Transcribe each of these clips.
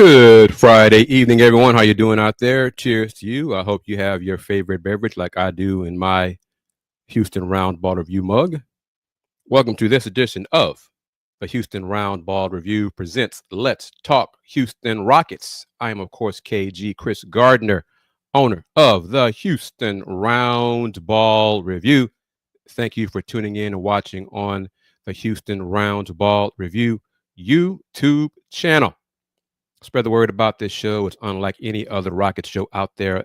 Good Friday evening, everyone. How you doing out there? Cheers to you. I hope you have your favorite beverage like I do in my Houston Roundball Review mug. Welcome to this edition of the Houston Roundball Review presents Let's Talk Houston Rockets. I am, of course, KG Kris Gardner, owner of the Houston Roundball Review. Thank you for tuning in and watching on the Houston Roundball Review YouTube channel. Spread the word about this show. It's unlike any other Rocket show out there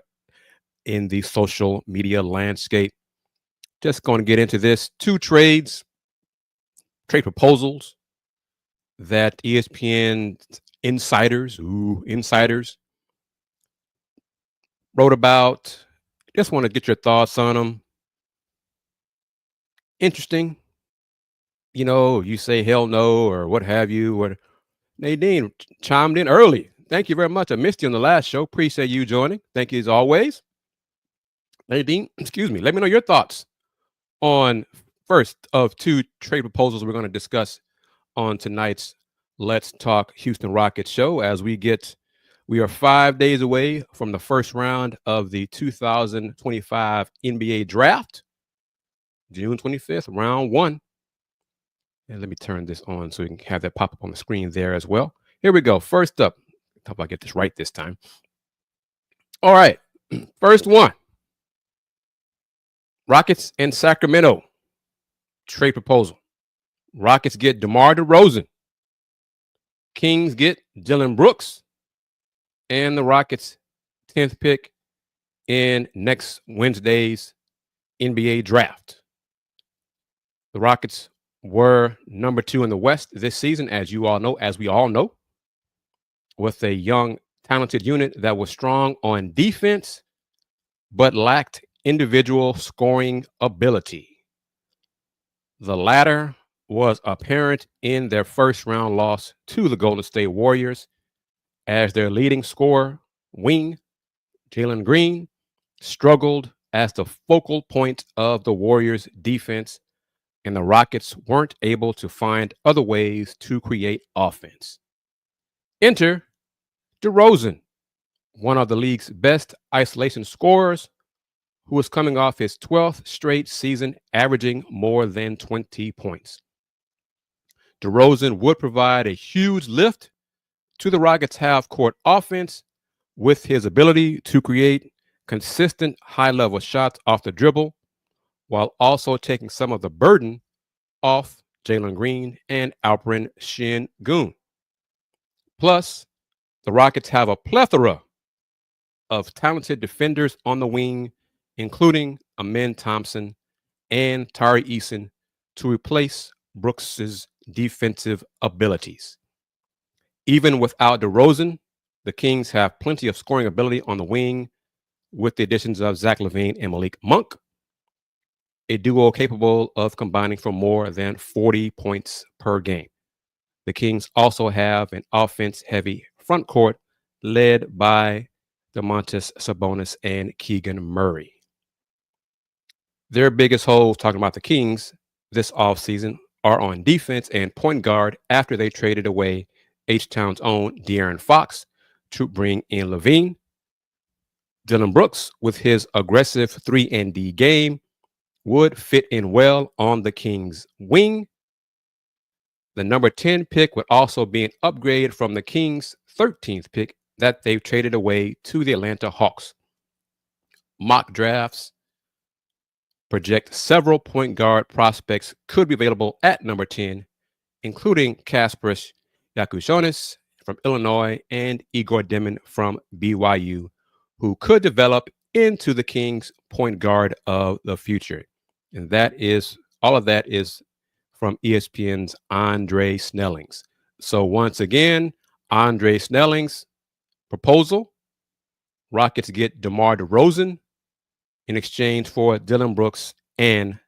in the social media landscape. Just going to get into this. Two trade proposals that ESPN insiders wrote about. Just want to get your thoughts on them. Interesting. You know, you say hell no or what have you, or Nadine chimed in early. Thank you very much. I missed you on the last show. Appreciate you joining. Thank you as always. Nadine, excuse me. Let me know your thoughts on first of two trade proposals we're going to discuss on tonight's Let's Talk Houston Rockets show as we are 5 days away from the first round of the 2025 NBA draft, June 25th, round one. And let me turn this on so we can have that pop up on the screen there as well. Here we go. First up, I hope I get this right this time. All right. First one. Rockets and Sacramento trade proposal. Rockets get DeMar DeRozan. Kings get Dillon Brooks. And the Rockets' 10th pick in next Wednesday's NBA draft. The Rockets were number 2 in the West this season, as we all know, with a young, talented unit that was strong on defense, but lacked individual scoring ability. The latter was apparent in their first round loss to the Golden State Warriors, as their leading scorer, wing, Jalen Green, struggled as the focal point of the Warriors' defense, and the Rockets weren't able to find other ways to create offense. Enter DeRozan, one of the league's best isolation scorers, who was coming off his 12th straight season, averaging more than 20 points. DeRozan would provide a huge lift to the Rockets' half-court offense with his ability to create consistent high-level shots off the dribble, while also taking some of the burden off Jalen Green and Alperen Sengun. Plus, the Rockets have a plethora of talented defenders on the wing, including Amen Thompson and Tari Eason, to replace Brooks's defensive abilities. Even without DeRozan, the Kings have plenty of scoring ability on the wing with the additions of Zach LaVine and Malik Monk, a duo capable of combining for more than 40 points per game. The Kings also have an offense-heavy front court led by Domantas Sabonis and Keegan Murray. Their biggest holes, talking about the Kings this offseason, are on defense and point guard after they traded away H-Town's own De'Aaron Fox to bring in LaVine. Dillon Brooks, with his aggressive 3-and-D game, would fit in well on the Kings' wing. The number 10 pick would also be an upgrade from the Kings' 13th pick that they've traded away to the Atlanta Hawks. Mock drafts project several point guard prospects could be available at number 10, including Kasparas Yakushonis from Illinois and Igor Demon from BYU, who could develop into the Kings' point guard of the future. And all of that is from ESPN's Andre Snellings. So once again, Andre Snellings' proposal, Rockets get DeMar DeRozan in exchange for Dillon Brooks and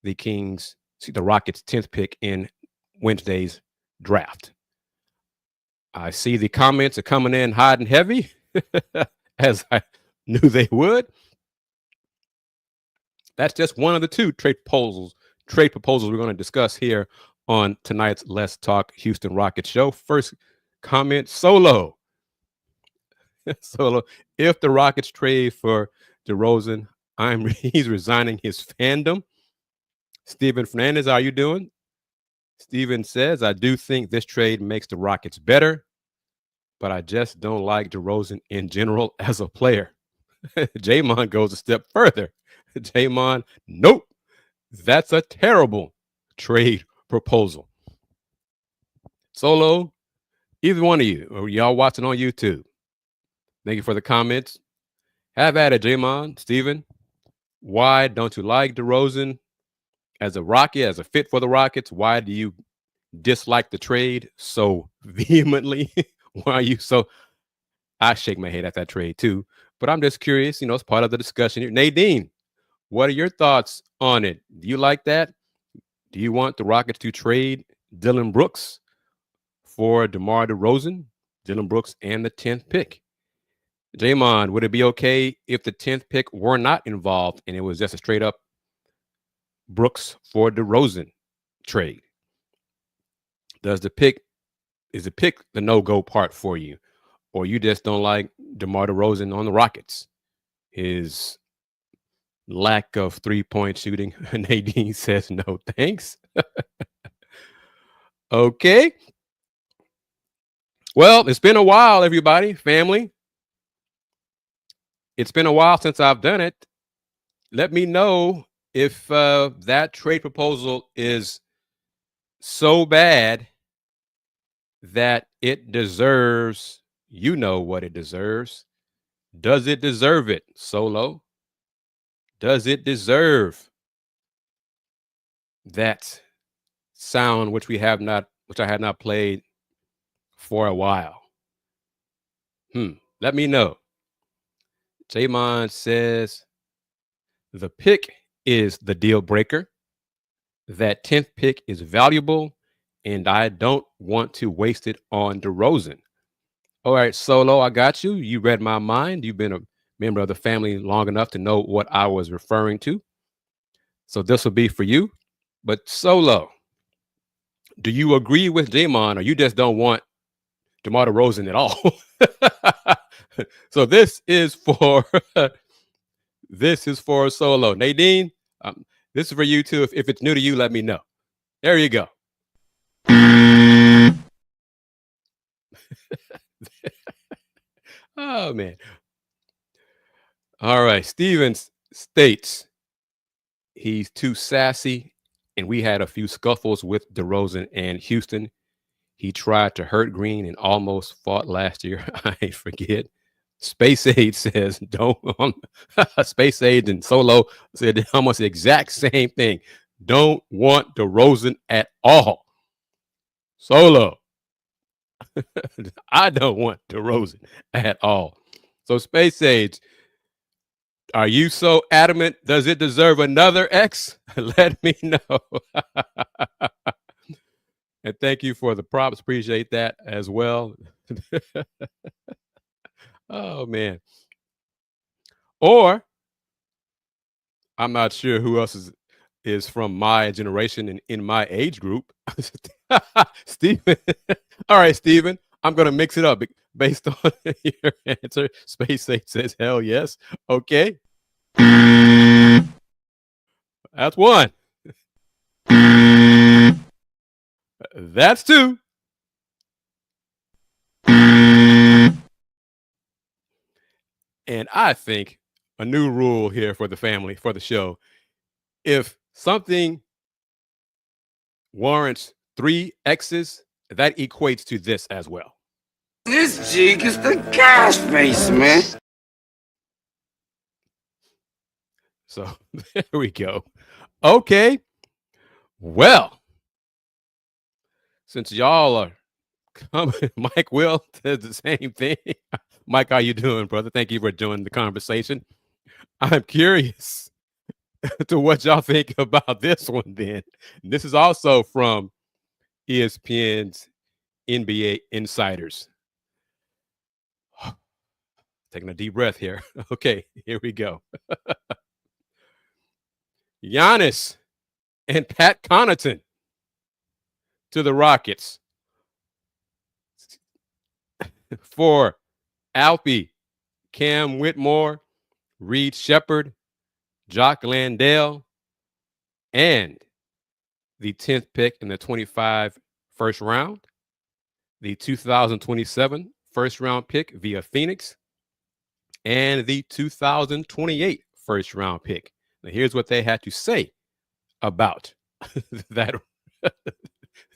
the Rockets' 10th pick in Wednesday's draft. I see the comments are coming in hot and heavy, as I knew they would. That's just one of the two trade proposals we're going to discuss here on tonight's Let's Talk Houston Rockets show. First comment, Solo. So if the Rockets trade for DeRozan, he's resigning his fandom. Steven Fernandez, how are you doing? Steven says, I do think this trade makes the Rockets better, but I just don't like DeRozan in general as a player. Jamon goes a step further. Jamon, nope. That's a terrible trade proposal. Solo, either one of you, or y'all watching on YouTube, thank you for the comments. Have at it, Jamon, Steven. Why don't you like DeRozan as a Rocket, as a fit for the Rockets? Why do you dislike the trade so vehemently? Why are you so? I shake my head at that trade too, but I'm just curious. It's part of the discussion here. Nadine, what are your thoughts on it? Do you like that? Do you want the Rockets to trade Dillon Brooks for DeMar DeRozan, Dillon Brooks, and the 10th pick? Jamon, would it be okay if the 10th pick were not involved and it was just a straight up Brooks for DeRozan trade? Is the pick the no-go part for you? Or you just don't like DeMar DeRozan on the Rockets? His lack of three-point shooting. Nadine says no, thanks. Okay. Well, it's been a while, everybody, family. It's been a while since I've done it. Let me know if that trade proposal is so bad that it deserves, what it deserves. Does it deserve it, Solo? Does it deserve that sound which I have not played for a while? Let me know. Jamon says the pick is the deal breaker. That 10th pick is valuable, and I don't want to waste it on DeRozan. All right, Solo, I got you. You read my mind. You've been a member of the family long enough to know what I was referring to. So this will be for you. But Solo, do you agree with Jamon, or you just don't want DeMar DeRozan at all? So this is for Solo. Nadine, this is for you too. If it's new to you, let me know. There you go. Oh, man. All right. Stevens states he's too sassy, and we had a few scuffles with DeRozan and Houston. He tried to hurt Green and almost fought last year. I forget. Space Age says, don't. Space Age and Solo said almost the exact same thing. Don't want DeRozan at all. Solo. I don't want DeRozan at all. So Space Age, are you so adamant? Does it deserve another X? Let me know. And thank you for the props. Appreciate that as well. Oh, man. Or I'm not sure who else is from my generation and in my age group. Steven. All right, Steven. I'm going to mix it up based on your answer. Space 8 says, hell yes. Okay. That's one. That's two. And I think a new rule here for the family, for the show, if something warrants 3 X's, that equates to this as well. This jig is the gas face, man. So there we go. Okay. Well, since y'all are coming, Mike Will says the same thing. Mike, how you doing, brother? Thank you for joining the conversation. I'm curious to what y'all think about this one then. This is also from ESPN's NBA Insiders. Taking a deep breath here. Okay, here we go. Giannis and Pat Connaughton to the Rockets for Alfie Cam Whitmore, Reed Shepard, Jock Landale, and the 10th pick in the 25 first round, the 2027 first round pick via Phoenix, and the 2028 first round pick. Now, here's what they had to say about that,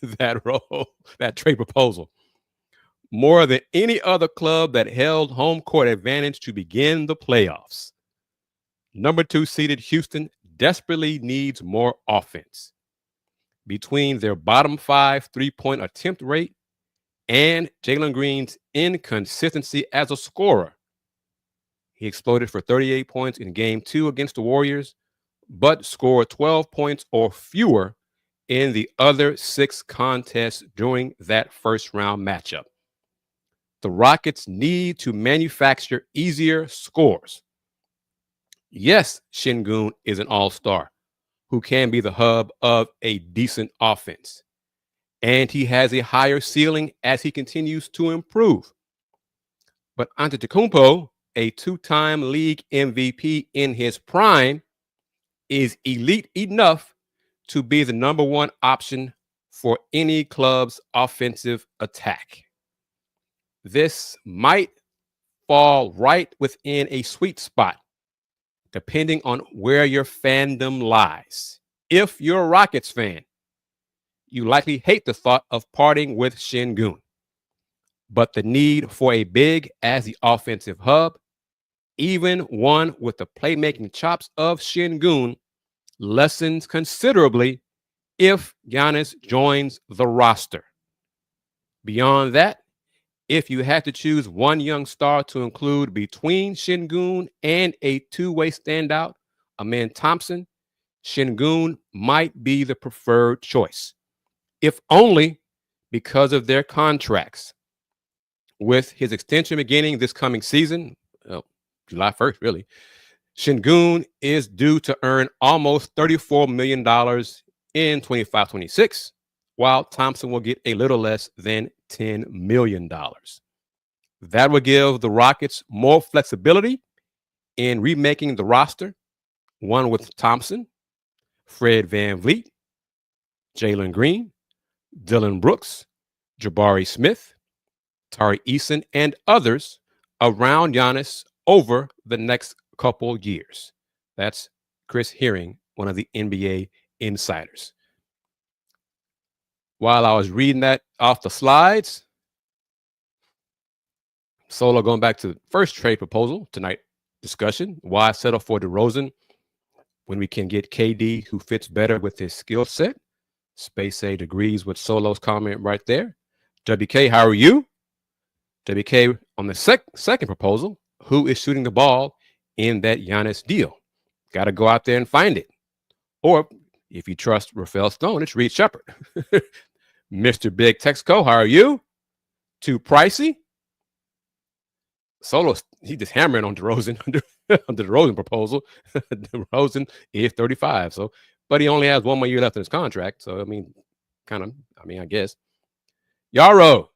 that trade proposal. More than any other club that held home court advantage to begin the playoffs, number 2 seeded Houston desperately needs more offense. Between their bottom 5 3-point attempt rate and Jalen Green's inconsistency as a scorer, he exploded for 38 points in Game 2 against the Warriors, but scored 12 points or fewer in the other 6 contests during that first-round matchup. The Rockets need to manufacture easier scores. Yes, Şengün is an all-star who can be the hub of a decent offense, and he has a higher ceiling as he continues to improve. But Antetokounmpo, a 2-time league MVP in his prime, is elite enough to be the number 1 option for any club's offensive attack. This might fall right within a sweet spot, depending on where your fandom lies. If you're a Rockets fan, you likely hate the thought of parting with Şengün. But the need for a big as the offensive hub, even one with the playmaking chops of Şengün, lessens considerably if Giannis joins the roster. Beyond that, if you had to choose one young star to include between Şengün and a two-way standout, Amen Thompson, Şengün might be the preferred choice, if only because of their contracts. With his extension beginning this coming season, July 1st, really, Şengün is due to earn almost $34 million in 25-26, while Thompson will get a little less than $10 million. That will give the Rockets more flexibility in remaking the roster, one with Thompson, Fred VanVleet, Jalen Green, Dylan Brooks, Jabari Smith, Tari Eason, and others around Giannis over the next couple years. That's Chris Herring, one of the NBA insiders. While I was reading that off the slides, Solo going back to the first trade proposal tonight discussion, why settle for DeRozan when we can get KD who fits better with his skill set? Space Age agrees with Solo's comment right there. WK, how are you? WK on the second proposal, who is shooting the ball in that Giannis deal? Got to go out there and find it. Or if you trust Rafael Stone, it's Reed Shepard. Mr. Big Texco, how are you? Too pricey? Solo, he just hammering on DeRozan on the DeRozan proposal. DeRozan is 35, so but he only has one more year left in his contract. So I guess. Yaro,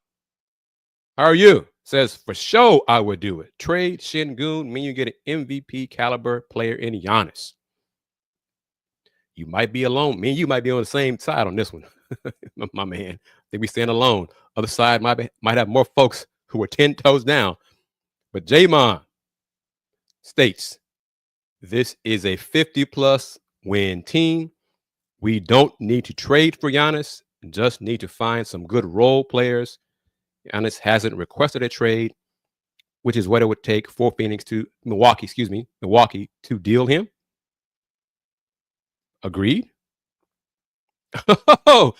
how are you? Says for sure I would do it. Trade Şengün, mean you get an MVP caliber player in Giannis. You might be alone. Me and you might be on the same side on this one, my man. I think we stand alone. Other side might have more folks who are 10 toes down. But J-Mon states, this is a 50-plus win team. We don't need to trade for Giannis, just need to find some good role players. Giannis hasn't requested a trade, which is what it would take for Milwaukee to deal him. Agreed. Y'all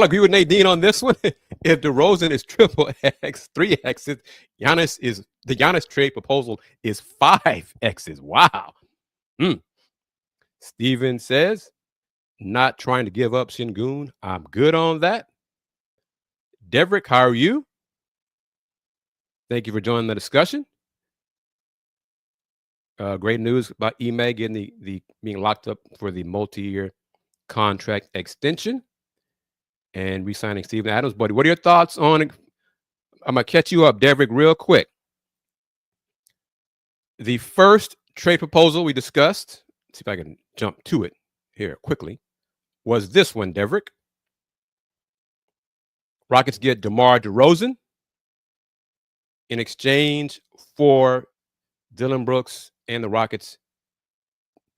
agree with Nadine on this one? If DeRozan is triple X, 3Xs, the Giannis trade proposal is 5Xs. Wow. Steven says, not trying to give up Şengün. I'm good on that. Deverick, how are you? Thank you for joining the discussion. Great news about Ime getting the being locked up for the multi-year contract extension and re-signing Steven Adams. Buddy, what are your thoughts on it? I'm going to catch you up, Deverick, real quick. The first trade proposal we discussed, see if I can jump to it here quickly, was this one, Deverick. Rockets get DeMar DeRozan in exchange for Dillon Brooks and the Rockets'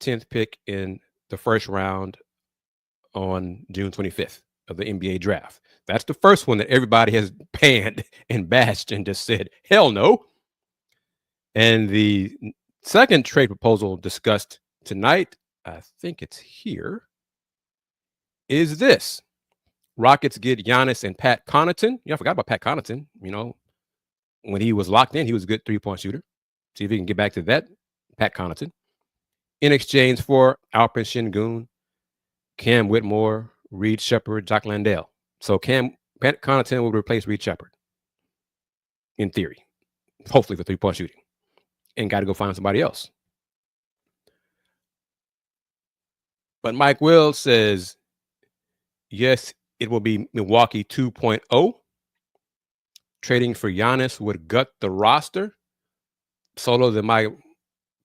10th pick in the first round on June 25th of the NBA draft. That's the first one that everybody has panned and bashed and just said, hell no. And the second trade proposal discussed tonight, I think it's here, is this. Rockets get Giannis and Pat Connaughton. I forgot about Pat Connaughton. When he was locked in, he was a good three-point shooter. See if he can get back to that, Pat Connaughton. In exchange for Alperen Sengun, Cam Whitmore, Reed Shepard, Jock Landale. So Pat Connaughton will replace Reed Shepard, in theory, hopefully for three-point shooting, and got to go find somebody else. But Mike Will says, yes, it will be Milwaukee 2.0. Trading for Giannis would gut the roster. Solo, that my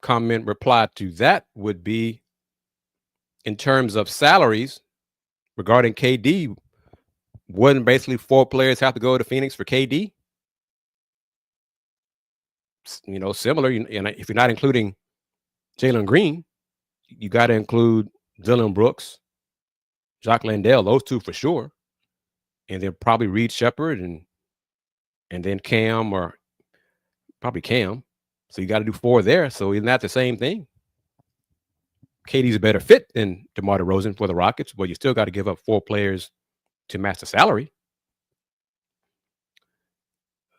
comment reply to that would be, in terms of salaries, regarding KD, wouldn't basically 4 players have to go to Phoenix for KD? Similar. If you're not including Jalen Green, you got to include Dillon Brooks, Jock Landale, those two for sure, and then probably Reed Shepard and then Cam, or probably Cam. So you got to do 4 there. So isn't that the same thing? KD's a better fit than DeMar DeRozan for the Rockets, but you still got to give up 4 players to match the salary.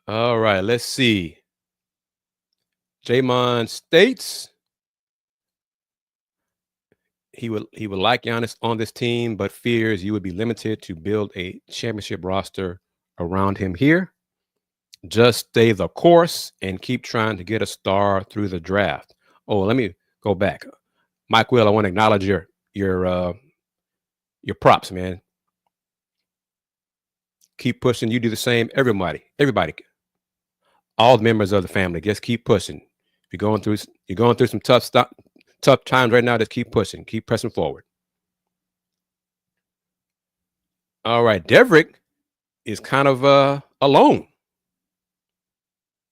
All right, let's see. Jamon states he would like Giannis on this team, but fears you would be limited to build a championship roster around him here. Just stay the course and keep trying to get a star through the draft. Oh, let me go back. Mike Will, I want to acknowledge your props, man. Keep pushing. You do the same. Everybody. All the members of the family, just keep pushing. If you're going through some tough times right now, just keep pushing. Keep pressing forward. All right, Deverick is kind of alone.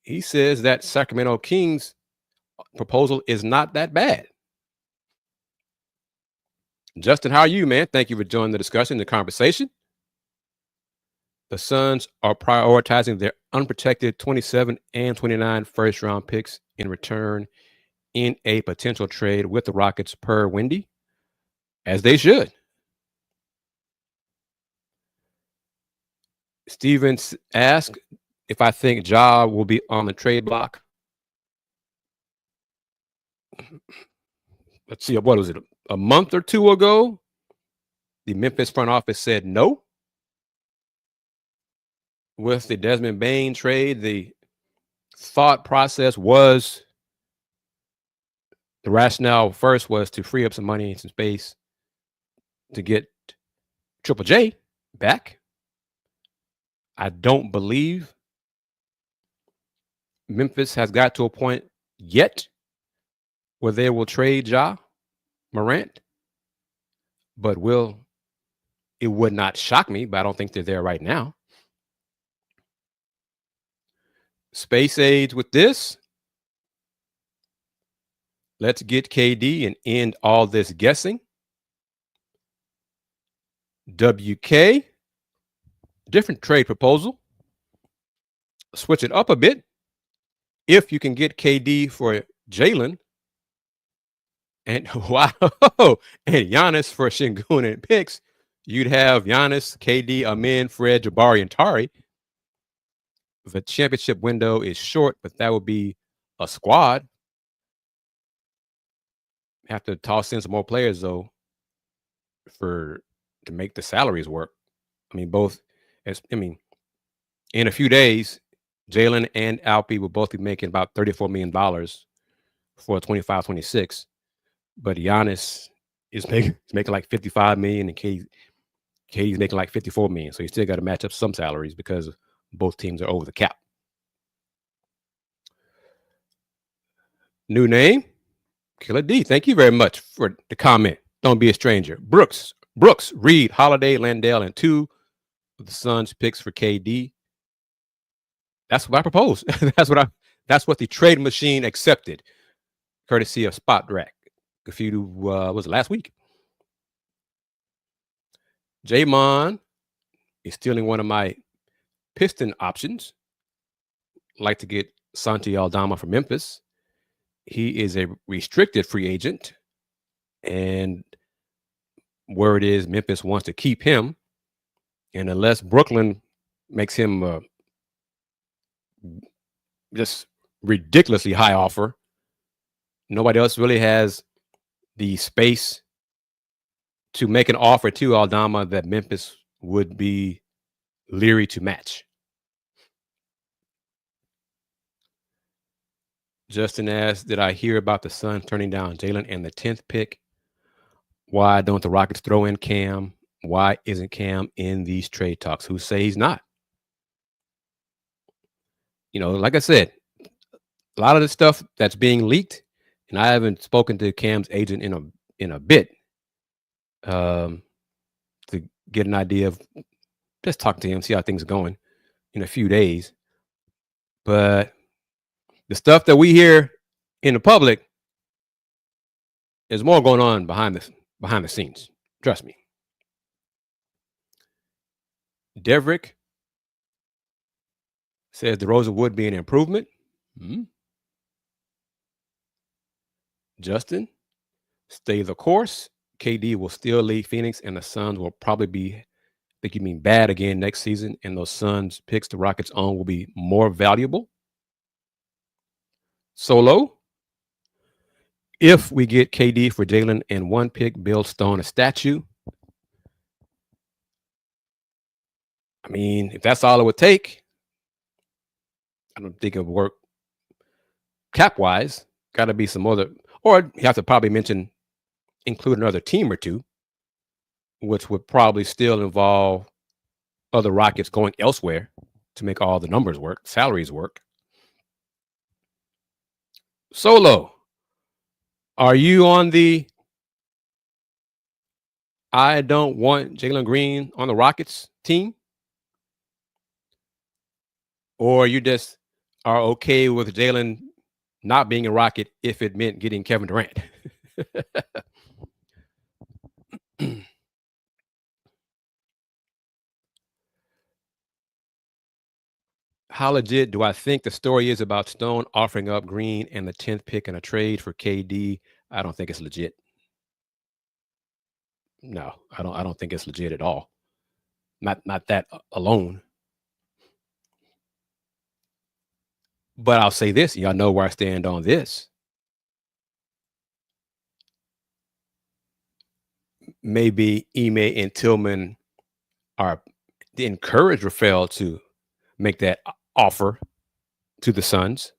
He says that Sacramento Kings proposal is not that bad. Justin, how are you, man? Thank you for joining the discussion, the conversation. The Suns are prioritizing their unprotected 27 and 29 first-round picks in return in a potential trade with the Rockets, per Wendy, as they should. Stevens asked if I think Ja will be on the trade block. Let's see, what was it? A month or 2 ago, the Memphis front office said no. With the Desmond Bane trade, the thought process was, the rationale first was to free up some money and some space to get Triple J back. I don't believe Memphis has got to a point yet where they will trade Ja Morant, but it would not shock me, but I don't think they're there right now. Space age with this. Let's get KD and end all this guessing. WK, different trade proposal. Switch it up a bit. If you can get KD for Jalen, and wow, and Giannis for Sengun and picks, you'd have Giannis, KD, Amin, Fred, Jabari, and Tari. The championship window is short, but that would be a squad. Have to toss in some more players though to make the salaries work. In a few days, Jalen and Alpi will both be making about $34 million for 25-26. But Giannis is making like $55 million, and KD's making like $54 million. So you still got to match up some salaries because both teams are over the cap. New name, Killer D. Thank you very much for the comment. Don't be a stranger. Brooks, Reed, Holiday, Landale, and 2 of the Suns picks for KD. That's what I proposed. That's what the trade machine accepted, courtesy of Spot Rack. A few was it last week? Jamon is stealing one of my Piston options. Like to get Santi Aldama from Memphis. He is a restricted free agent, and word is Memphis wants to keep him. And unless Brooklyn makes him just ridiculously high offer, nobody else really has the space to make an offer to Aldama that Memphis would be leery to match. Justin asked, did I hear about the Suns turning down Jalen and the 10th pick? Why don't the Rockets throw in Cam? Why isn't Cam in these trade talks? Who say he's not? You know, like I said, a lot of the stuff that's being leaked, and I haven't spoken to Cam's agent in a bit to get an idea of, just talk to him, see how things are going in a few days. But the stuff that we hear in the public, there's more going on behind the scenes. Trust me. Deverick says DeRozan would be an improvement. Justin, stay the course. KD will still lead Phoenix, and the Suns will probably be, I think you mean bad again next season, and those Suns picks the Rockets own will be more valuable. Solo, if we get KD for Jalen and 1 pick, build Stone a statue. I mean, if that's all it would take, I don't think it would work cap-wise. Got to be some other, or you have to probably include another team or two, which would probably still involve other Rockets going elsewhere to make all the numbers work, salaries work. Solo, are you on the I don't want Jalen Green on the Rockets team? Or you just are okay with Jalen not being a Rocket if it meant getting Kevin Durant? How legit do I think the story is about Stone offering up Green and the 10th pick in a trade for KD? I don't think it's legit. No, I don't think it's legit at all. Not that alone. But I'll say this, y'all know where I stand on this. Maybe Ime and Tillman are to encourage Rafael to make that offer to the Suns.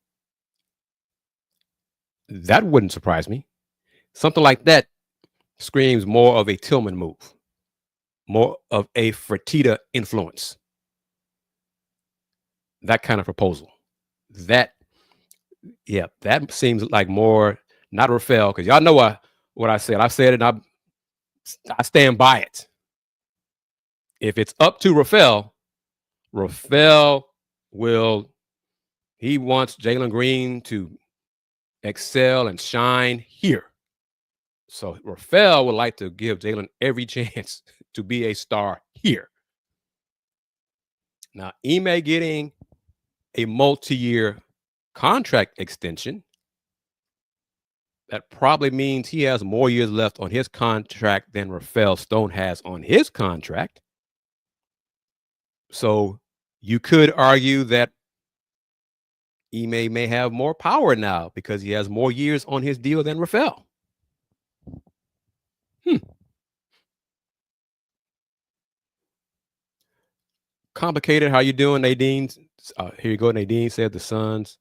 That wouldn't surprise me. Something like that screams more of a Tillman move, more of a Fertitta influence. That kind of proposal. That seems like more, not Rafael, because y'all know what I said. I said it, and I stand by it. If it's up to Rafael he wants Jalen Green to excel and shine here. So Rafael would like to give Jalen every chance to be a star here. Now, Ime getting a multi-year contract extension, that probably means he has more years left on his contract than Rafael Stone has on his contract. So you could argue that Ime may have more power now because he has more years on his deal than Rafael. Complicated. How you doing, Nadine? Here you go. Nadine said the Suns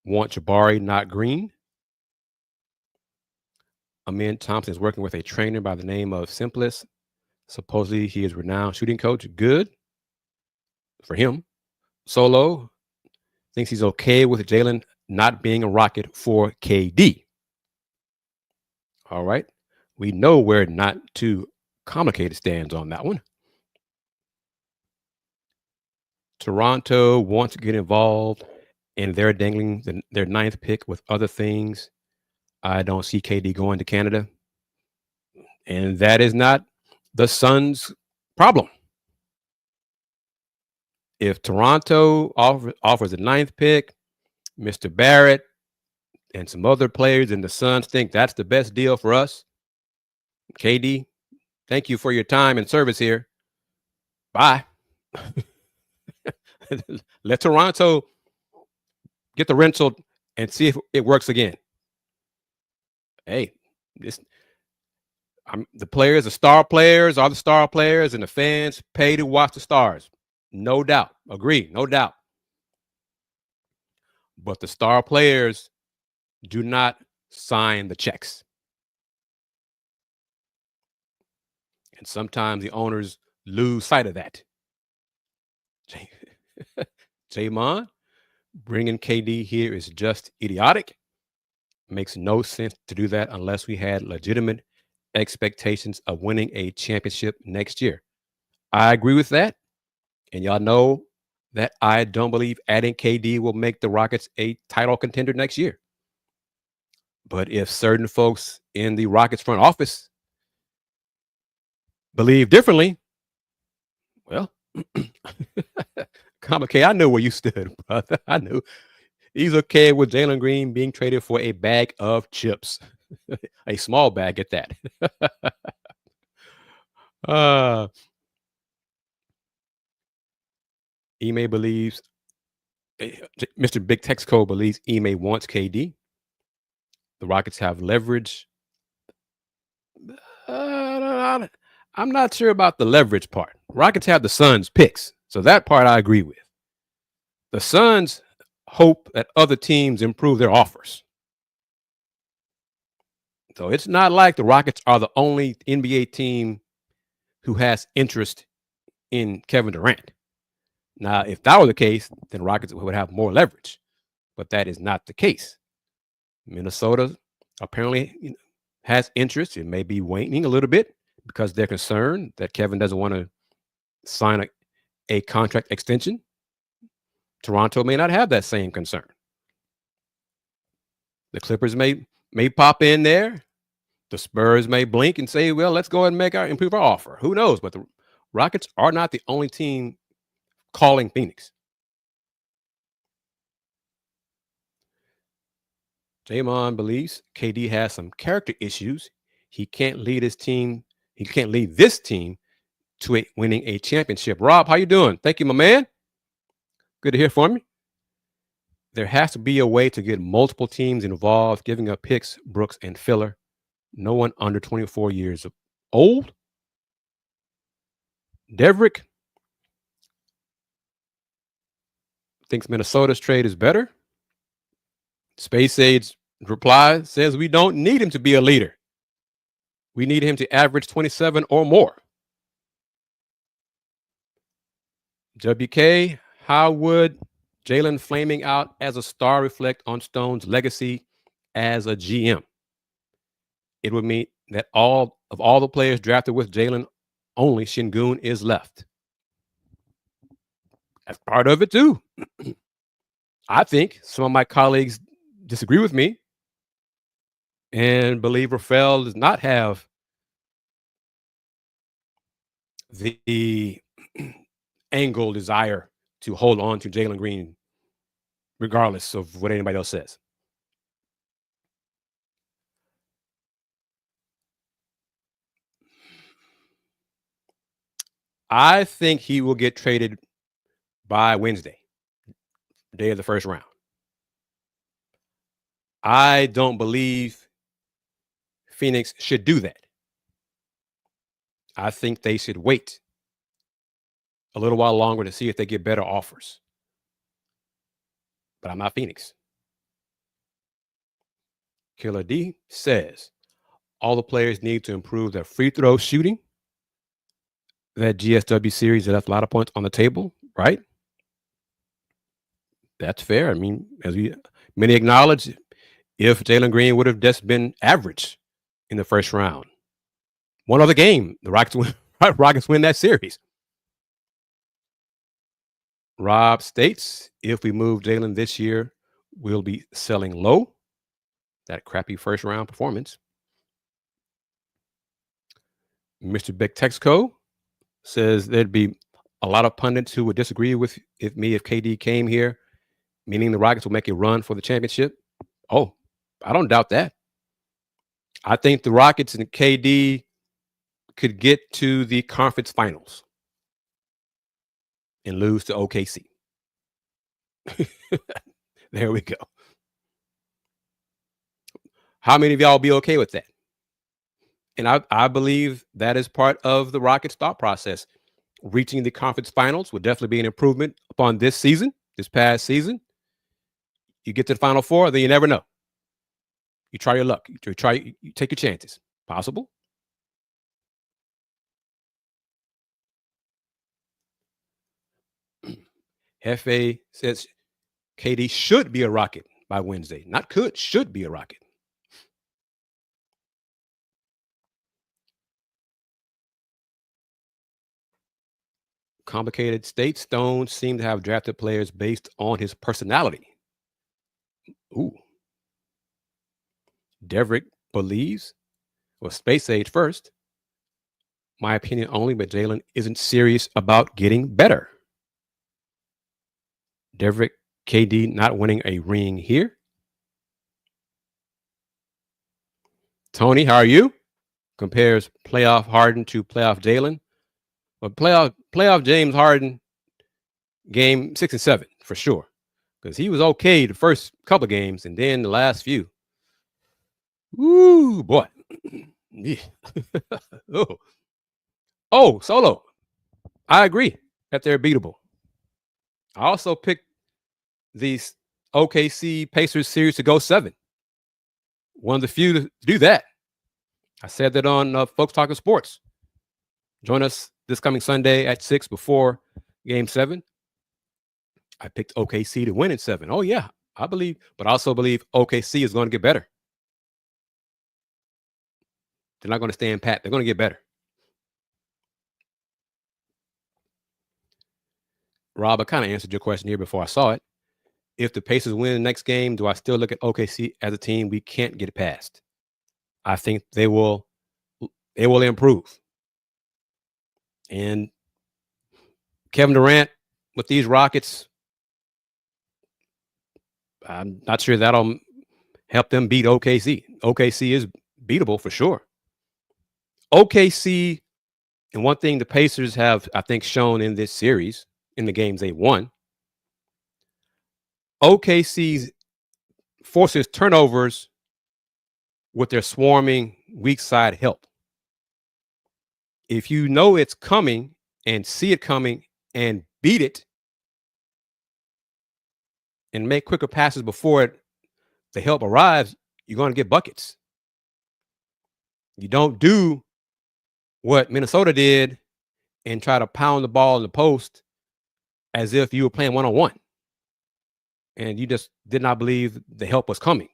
want Jabari, not Green. Amin Thompson is working with a trainer by the name of Simplest. Supposedly he is renowned shooting coach. Good for him. Solo thinks he's okay with Jalen not being a Rocket for KD. All right. We know where not too complicated stands on that one. Toronto wants to get involved, and they're dangling their ninth pick with other things. I don't see KD going to Canada, and that is not the Suns' problem. If Toronto offers a ninth pick, Mr. Barrett and some other players and the Suns think that's the best deal for us, KD, thank you for your time and service here. Bye. Let Toronto get the rental and see if it works again. Hey, the players, the star players are the star players, and the fans pay to watch the stars. No doubt. Agree. No doubt. But the star players do not sign the checks. And sometimes the owners lose sight of that. Draymond, bringing KD here is just idiotic. Makes no sense to do that unless we had legitimate expectations of winning a championship next year. I agree with that. And y'all know that I don't believe adding KD will make the Rockets a title contender next year. But if certain folks in the Rockets front office believe differently, well, complicated. I know where you stood, brother. I knew. He's okay with Jalen Green being traded for a bag of chips, a small bag at that. Ime believes, Mr. Big Texco believes Ime wants KD. The Rockets have leverage. I'm not sure about the leverage part. Rockets have the Suns picks, so that part I agree with. The Suns hope that other teams improve their offers. So it's not like the Rockets are the only NBA team who has interest in Kevin Durant. Now, if that were the case, then Rockets would have more leverage, but that is not the case. Minnesota apparently has interest. It may be waning a little bit because they're concerned that Kevin doesn't want to sign a contract extension. Toronto may not have that same concern. The Clippers may pop in there. The Spurs may blink and say, well, let's go ahead and improve our offer. Who knows? But the Rockets are not the only team calling Phoenix. Draymond believes KD has some character issues. He can't lead his team. He can't lead this team to winning a championship. Rob, how you doing? Thank you, my man. Good to hear from you. There has to be a way to get multiple teams involved, giving up picks, Brooks, and filler. No one under 24 years old. Deverick thinks Minnesota's trade is better. Space Age's reply says we don't need him to be a leader. We need him to average 27 or more. WK, how would Jalen flaming out as a star reflect on Stone's legacy as a GM? It would mean that all the players drafted with Jalen, only Şengün is left. That's part of it too. I think some of my colleagues disagree with me and believe Rafael does not have the angle desire to hold on to Jalen Green, regardless of what anybody else says. I think he will get traded by Wednesday, day of the first round. I don't believe Phoenix should do that. I think they should wait a little while longer to see if they get better offers. But I'm not Phoenix. Killer D says all the players need to improve their free throw shooting. That GSW series left a lot of points on the table, right? That's fair. I mean, Many acknowledge if Jalen Green would have just been average in the first round. One other game, the Rockets win that series. Rob states, if we move Jalen this year, we'll be selling low. That crappy first round performance. Mr. Beck Texco says there'd be a lot of pundits who would disagree with me if KD came here, meaning the Rockets will make a run for the championship. Oh, I don't doubt that. I think the Rockets and KD could get to the conference finals and lose to OKC. There we go. How many of y'all be okay with that? And I believe that is part of the Rockets' thought process. Reaching the conference finals would definitely be an improvement upon this past season. You get to the Final Four, then you never know. You try your luck. You take your chances. Possible. Hefe says KD should be a Rocket by Wednesday. Not could, should be a Rocket. Complicated State Stone seem to have drafted players based on his personality. Ooh. Deverick believes, well, Space Age first. My opinion only, but Jalen isn't serious about getting better. Deverick, KD not winning a ring here. Tony, how are you? Compares playoff Harden to playoff Jalen. But playoff James Harden, game 6 and 7 for sure, because he was okay the first couple of games, and then the last few. Ooh, boy. Yeah. Oh, Solo. I agree that they're beatable. I also picked these OKC Pacers series to go 7. One of the few to do that. I said that on Folks Talking Sports. Join us this coming Sunday at 6 before Game 7. I picked OKC to win in 7. Oh, yeah, I believe, but I also believe OKC is going to get better. They're not going to stand pat. They're going to get better. Rob, I kind of answered your question here before I saw it. If the Pacers win the next game, do I still look at OKC as a team we can't get past? I think they will improve. And Kevin Durant with these Rockets, I'm not sure that'll help them beat OKC. OKC is beatable for sure. OKC, and one thing the Pacers have, I think, shown in this series, in the games they won, OKC forces turnovers with their swarming weak side help. If you know it's coming and see it coming and beat it and make quicker passes before the help arrives, you're going to get buckets. You don't do what Minnesota did and try to pound the ball in the post as if you were playing one-on-one. And you just did not believe the help was coming.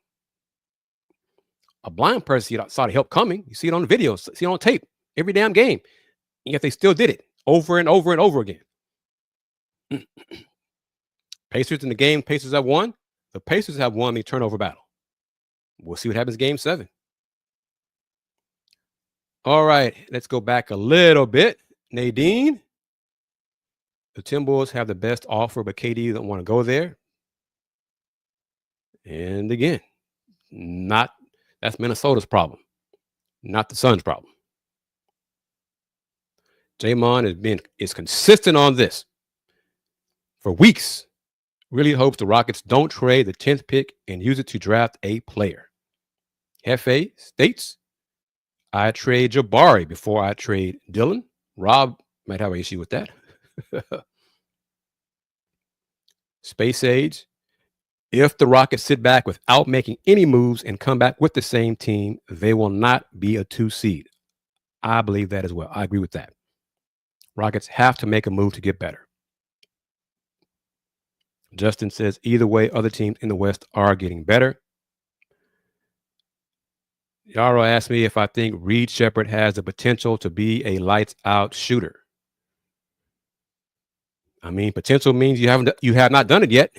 A blind person saw the help coming. You see it on the video, see it on tape every damn game. And yet they still did it over and over and over again. Pacers in the game, Pacers have won. The Pacers have won the turnover battle. We'll see what happens game 7. All right, let's go back a little bit. Nadine, the Timberwolves have the best offer, but KD don't want to go there. And again, that's Minnesota's problem, not the Suns' problem. Jamon is consistent on this for weeks. Really hopes the Rockets don't trade the 10th pick and use it to draft a player. Hefe states, I trade Jabari before I trade Dylan. Rob might have an issue with that. Space Age, if the Rockets sit back without making any moves and come back with the same team, they will not be a 2 seed. I believe that as well. I agree with that. Rockets have to make a move to get better. Justin says, either way, other teams in the West are getting better. Yaro asked me if I think Reed Sheppard has the potential to be a lights-out shooter. I mean, potential means you have not done it yet.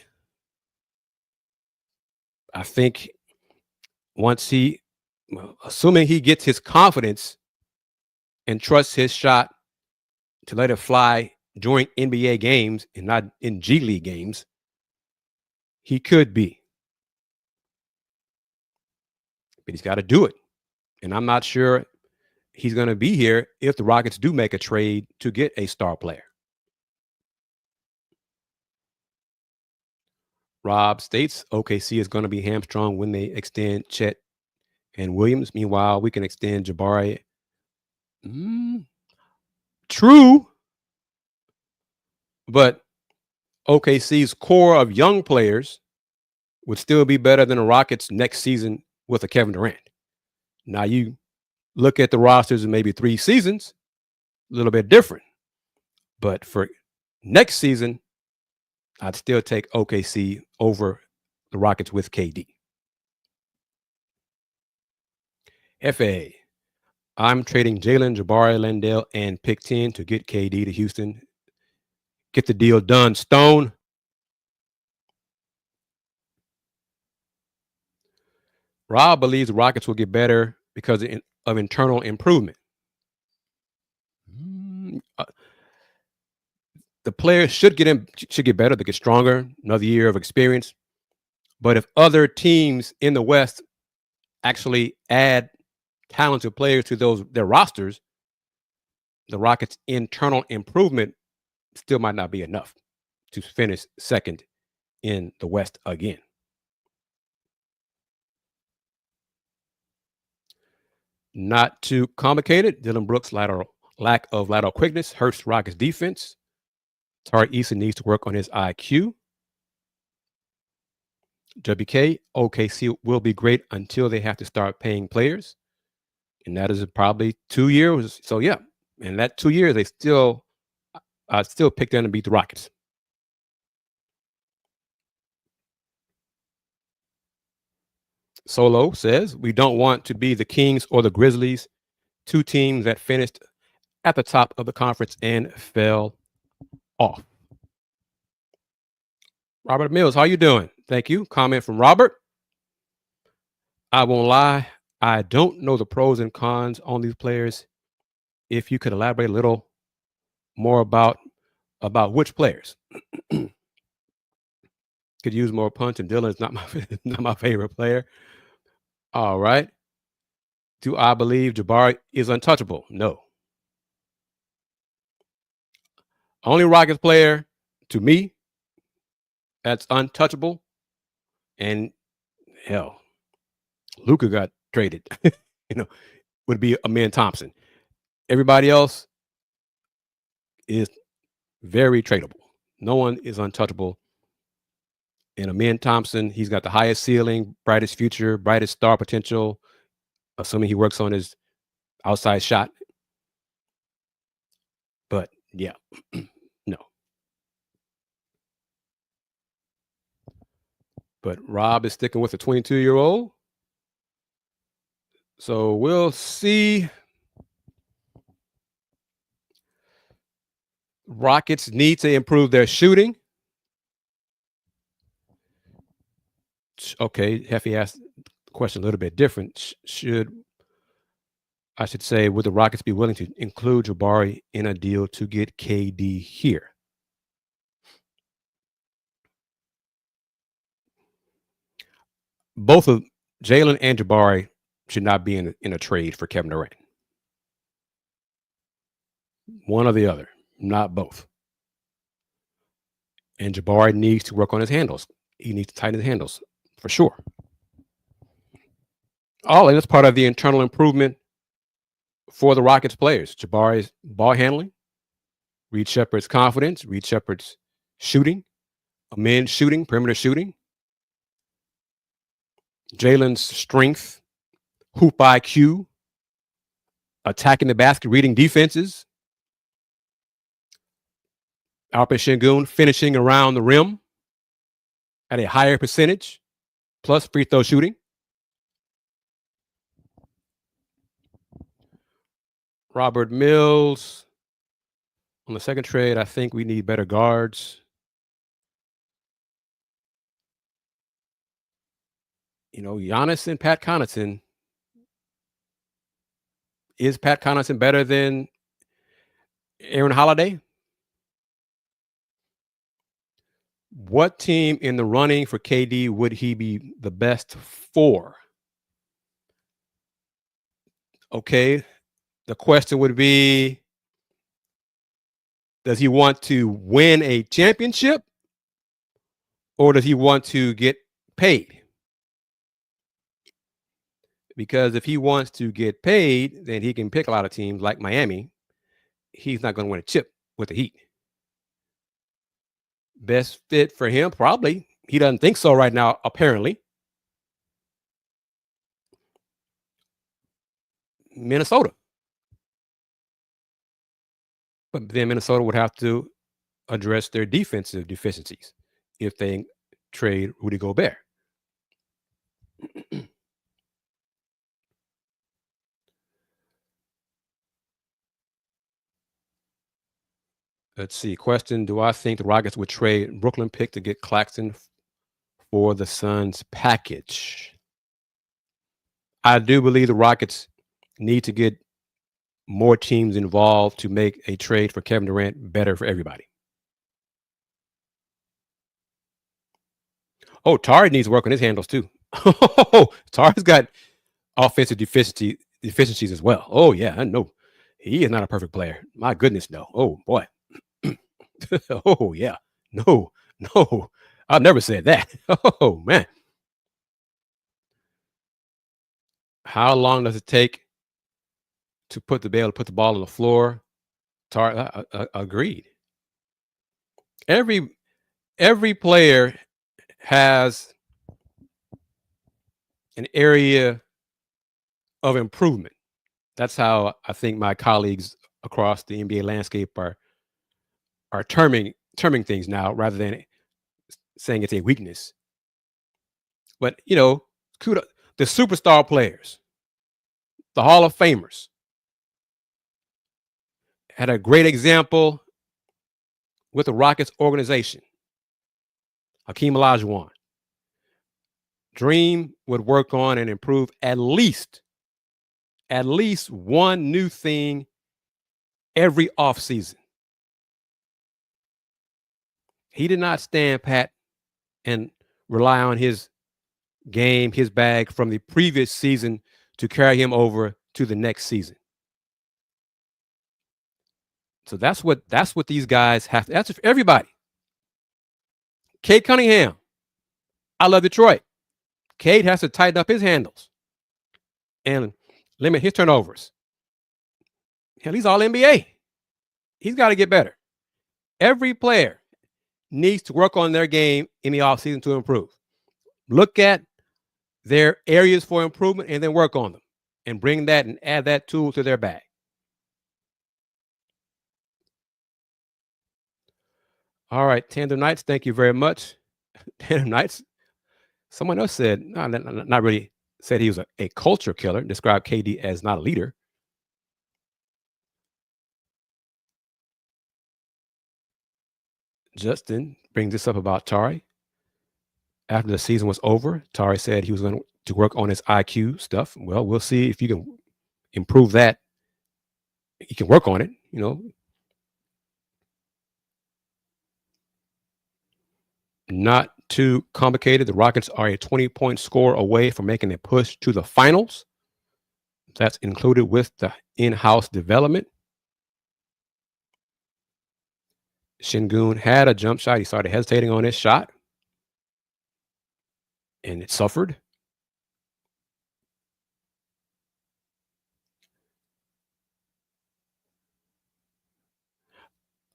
I think assuming he gets his confidence and trusts his shot to let it fly during NBA games and not in G League games, he could be. But he's got to do it. And I'm not sure he's going to be here if the Rockets do make a trade to get a star player. Rob states OKC is going to be hamstrung when they extend Chet and Williams. Meanwhile, we can extend Jabari. True. But OKC's core of young players would still be better than the Rockets next season with a Kevin Durant. Now you look at the rosters in maybe 3 seasons, a little bit different. But for next season, I'd still take OKC over the Rockets with KD. FA, I'm trading Jalen, Jabari, Landale, and pick 10 to get KD to Houston. Get the deal done, Stone. Rob believes the Rockets will get better because of internal improvement. The players should get better. They get stronger, another year of experience. But if other teams in the West actually add talented players to their rosters, the Rockets' internal improvement still might not be enough to finish second in the West again. Not too complicated. Dylan Brooks' lack of lateral quickness hurts Rockets' defense. Tari Eason needs to work on his IQ. WK, OKC will be great until they have to start paying players. And that is probably 2 years. So, yeah. And that 2 years, they still pick them to beat the Rockets. Solo says, we don't want to be the Kings or the Grizzlies, 2 teams that finished at the top of the conference and fell off. Robert Mills, how you doing? Thank you. Comment from Robert. I won't lie. I don't know the pros and cons on these players. If you could elaborate a little more about which players. Could use more punch, and Dylan is not my favorite player. All right. Do I believe Jabari is untouchable? No. Only Rockets player to me that's untouchable, and hell, Luka got traded. Would be Amen Thompson. Everybody else is very tradable. No one is untouchable. And Amen Thompson, he's got the highest ceiling, brightest future, brightest star potential, assuming he works on his outside shot. But yeah, no. But Rob is sticking with the 22-year-old. So we'll see. Rockets need to improve their shooting. Okay, Heffy asked the question a little bit different. I should say, would the Rockets be willing to include Jabari in a deal to get KD here? Both of Jalen and Jabari should not be in a trade for Kevin Durant. One or the other, not both. And Jabari needs to work on his handles. He needs to tighten his handles, for sure. And that's part of the internal improvement for the Rockets players. Jabari's ball handling, Reed Sheppard's confidence, Reed Sheppard's shooting, Amen shooting, perimeter shooting, Jalen's strength, hoop IQ, attacking the basket, reading defenses, Alperen Sengun finishing around the rim, at a higher percentage, plus free throw shooting. Robert Mills. On the second trade, I think we need better guards. Giannis and Pat Connaughton. Is Pat Connaughton better than Aaron Holiday? What team in the running for KD would he be the best for? Okay, the question would be, does he want to win a championship or does he want to get paid? Because if he wants to get paid, then he can pick a lot of teams like Miami. He's not going to win a chip with the Heat. Best fit for him? Probably. He doesn't think so right now, apparently. Minnesota. But then Minnesota would have to address their defensive deficiencies if they trade Rudy Gobert. Let's see. Question: do I think the Rockets would trade Brooklyn pick to get Claxton for the Suns package? I do believe the Rockets need to get more teams involved to make a trade for Kevin Durant better for everybody. Oh, Tari needs work on his handles too. Tari's got offensive deficiencies as well. Oh yeah, I know. He is not a perfect player. My goodness, no. Oh boy. Oh yeah. No. I never said that. Oh man. How long does it take to put the ball on the floor? Agreed. Every player has an area of improvement. That's how I think my colleagues across the NBA landscape are terming things now, rather than saying it's a weakness. But kudos, the superstar players, the Hall of Famers, had a great example with the Rockets organization. Hakeem Olajuwon. Dream would work on and improve at least one new thing every offseason. He did not stand pat and rely on his game, his bag from the previous season to carry him over to the next season. So that's what these guys have to. That's for everybody. Cade Cunningham. I love Detroit. Cade has to tighten up his handles and limit his turnovers. Hell, he's all NBA. He's got to get better. Every player needs to work on their game in the offseason to improve. Look at their areas for improvement and then work on them and bring that and add that tool to their bag. All right, Tandem Knights, thank you very much. Tandem Knights, someone else said, no, not really, said he was a culture killer, described KD as not a leader. Justin brings this up about Tari. After the season was over, Tari said he was going to work on his IQ stuff. Well, we'll see if you can improve that. You can work on it, Not too complicated. The Rockets are a 20-point score away from making a push to the finals. That's included with the in-house development. Şengün had a jump shot. He started hesitating on his shot, and it suffered.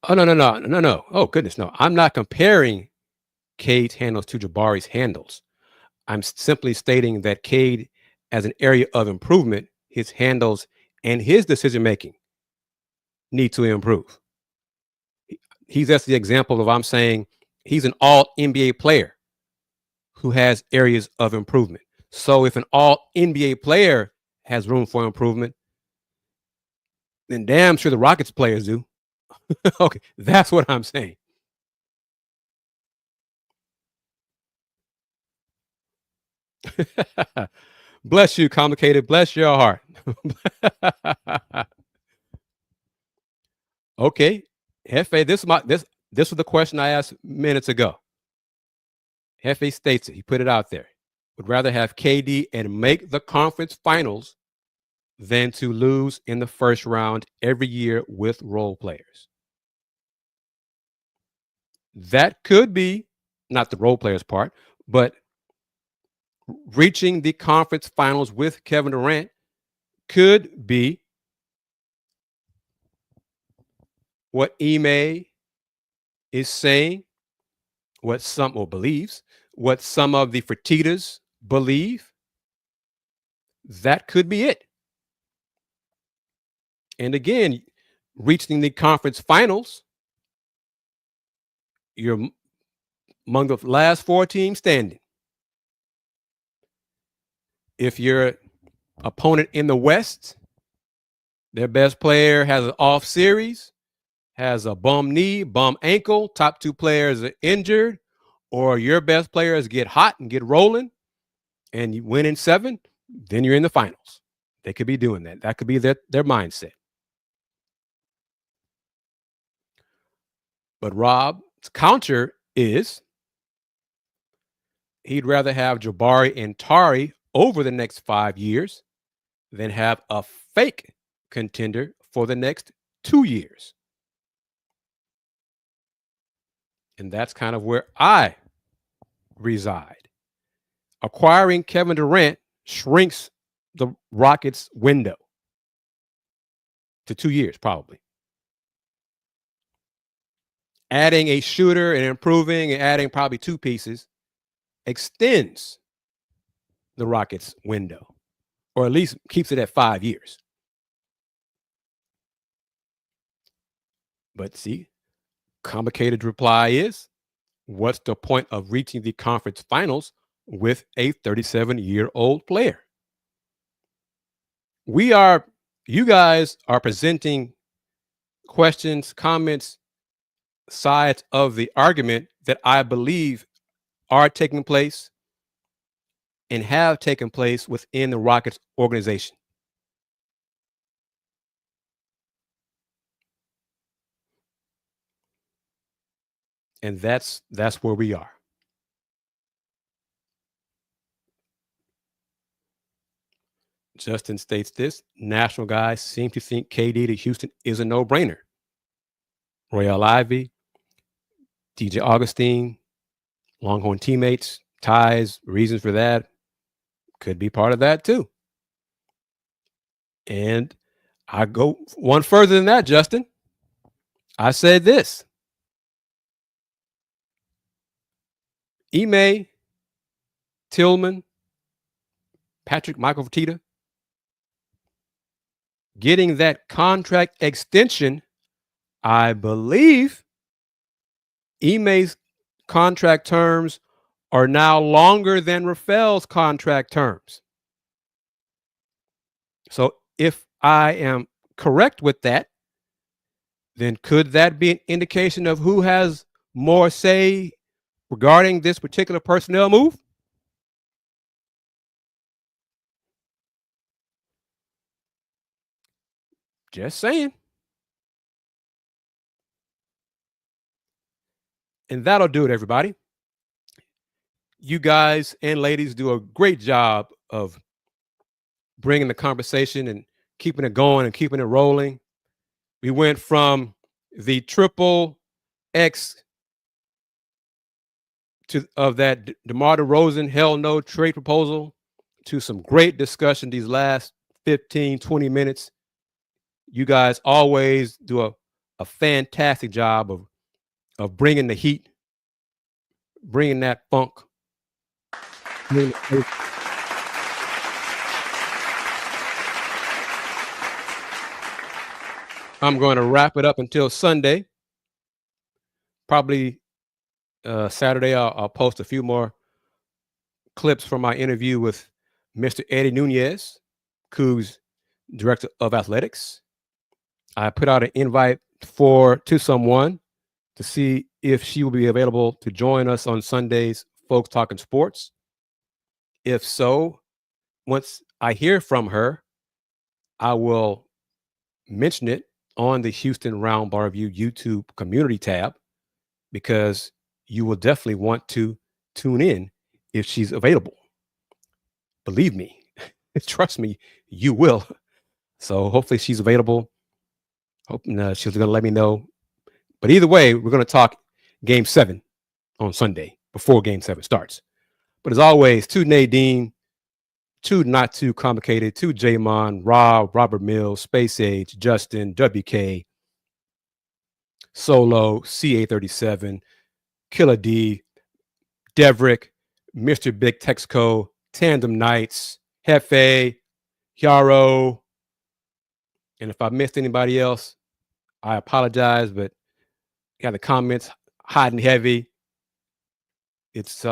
Oh, no. Oh, goodness, no. I'm not comparing Cade's handles to Jabari's handles. I'm simply stating that Cade, as an area of improvement, his handles and his decision-making need to improve. He's just the example of, I'm saying, he's an all-NBA player. who has areas of improvement. So if an all NBA player has room for improvement, then damn sure the Rockets players do. Okay, that's what I'm saying. Bless you, complicated. Bless your heart. Okay, Hefe, this was the question I asked minutes ago. Hefe states it. He put it out there. Would rather have KD and make the conference finals than to lose in the first round every year with role players. That could be not the role players part, but reaching the conference finals with Kevin Durant could be what Ime is saying, what some or believes, what some of the Fertittas believe. That could be it. And again, reaching the conference finals, you're among the last 4 teams standing. If your opponent in the West, their best player has an off series, has a bum knee, bum ankle, top 2 players are injured, or your best players get hot and get rolling and you win in 7, then you're in the finals. They could be doing that. That could be their mindset. But Rob's counter is he'd rather have Jabari and Tari over the next 5 years than have a fake contender for the next 2 years. And that's kind of where I reside. Acquiring Kevin Durant shrinks the Rockets' window to 2 years, probably. Adding a shooter and improving and adding probably 2 pieces extends the Rockets' window, or at least keeps it at 5 years. But see, complicated reply is, what's the point of reaching the conference finals with a 37-year-old player? You guys are presenting questions, comments, sides of the argument that I believe are taking place and have taken place within the Rockets organization. And that's where we are. Justin states this: national guys seem to think KD to Houston is a no-brainer. Royale Ivy, DJ Augustine, Longhorn teammates, ties, reasons for that could be part of that too. And I go one further than that, Justin. I said this: Ime, Tillman, Patrick Michael Fertitta, getting that contract extension, I believe Ime's contract terms are now longer than Rafael's contract terms. So if I am correct with that, then could that be an indication of who has more say regarding this particular personnel move? Just saying. And that'll do it, everybody. You guys and ladies do a great job of bringing the conversation and keeping it going and keeping it rolling. We went from the triple X of that DeMar DeRozan hell no trade proposal to some great discussion these last 15, 20 minutes. You guys always do a fantastic job of bringing the heat, bringing that funk. I'm going to wrap it up until Sunday. Probably Saturday, I'll post a few more clips from my interview with Mr. Eddie Nunez, Cougs Director of Athletics. I put out an invite to someone to see if she will be available to join us on Sundays, Folks Talking Sports. If so, once I hear from her, I will mention it on the Houston Roundball Review YouTube community tab, because you will definitely want to tune in if she's available. Believe me, trust me, you will. So hopefully she's available. Hoping she's going to let me know. But either way, we're going to talk Game 7 on Sunday before Game 7 starts. But as always, to Nadine, to Not Too Complicated, to Jamon, Rob, Robert Mills, Space Age, Justin, WK, Solo, CA37, Killer D, Devrick, Mr. Big Texco, Tandem Knights, Hefe, Yaro. And if I missed anybody else, I apologize, but got the comments hot and heavy. It's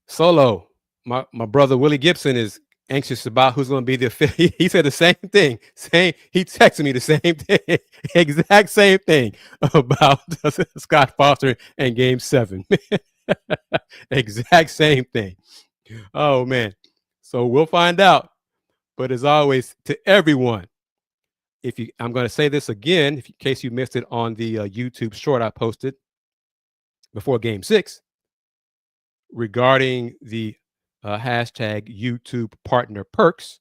Solo. My brother Willie Gibson is anxious about who's going to be the fifth. He said the same thing. He texted me the same thing, exact same thing about Scott Foster and Game 7. Exact same thing. Oh man. So we'll find out. But as always, to everyone, I'm going to say this again, in case you missed it on the YouTube short I posted before Game 6 regarding the hashtag YouTube partner perks.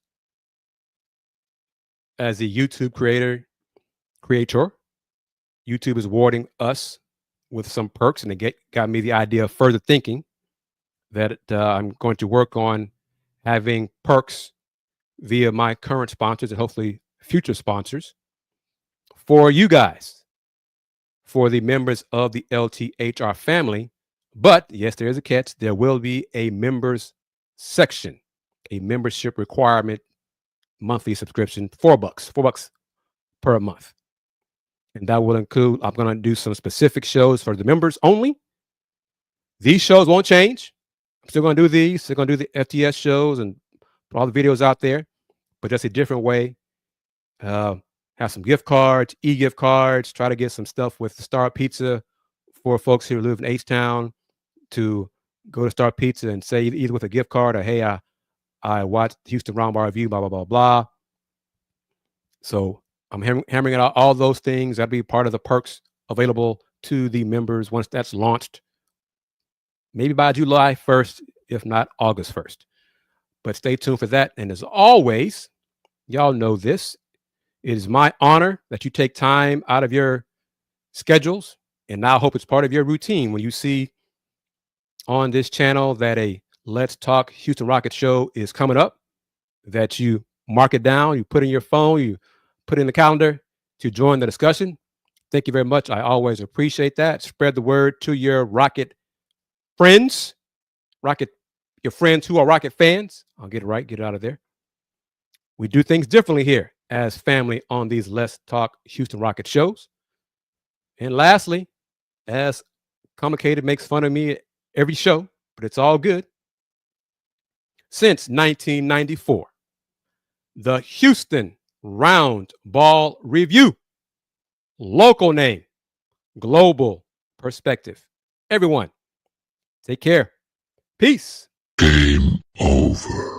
As a YouTube creator, YouTube is awarding us with some perks, and it got me the idea of further thinking that I'm going to work on having perks via my current sponsors and hopefully future sponsors for you guys, for the members of the LTHR family. But yes, there is a catch. There will be a members section, a membership requirement monthly subscription, $4 per month. And that will include, I'm going to do some specific shows for the members only. These shows won't change. I'm still going to do these. Still going to do the FTS shows and put all the videos out there, but just a different way. Have some gift cards, e-gift cards, try to get some stuff with Star Pizza for folks who live in H-Town to go to Star Pizza and say either with a gift card or, hey, I watched Houston Roundball Review, blah, blah, blah, blah. So I'm hammering out all those things. That'll be part of the perks available to the members once that's launched. Maybe by July 1st, if not August 1st. But stay tuned for that. And as always, y'all know this. It is my honor that you take time out of your schedules, and now I hope it's part of your routine when you see on this channel that a Let's Talk Houston Rockets show is coming up, that you mark it down, you put in your phone, you put in the calendar to join the discussion. Thank you very much. I always appreciate that. Spread the word to your Rocket friends, your friends who are Rocket fans. I'll get it right, get it out of there. We do things differently here as family on these Let's Talk Houston Rockets shows. And lastly, as Complicated makes fun of me every show, but it's all good. Since 1994, the Houston Roundball Review. Local name, global perspective. Everyone, take care. Peace. Game over.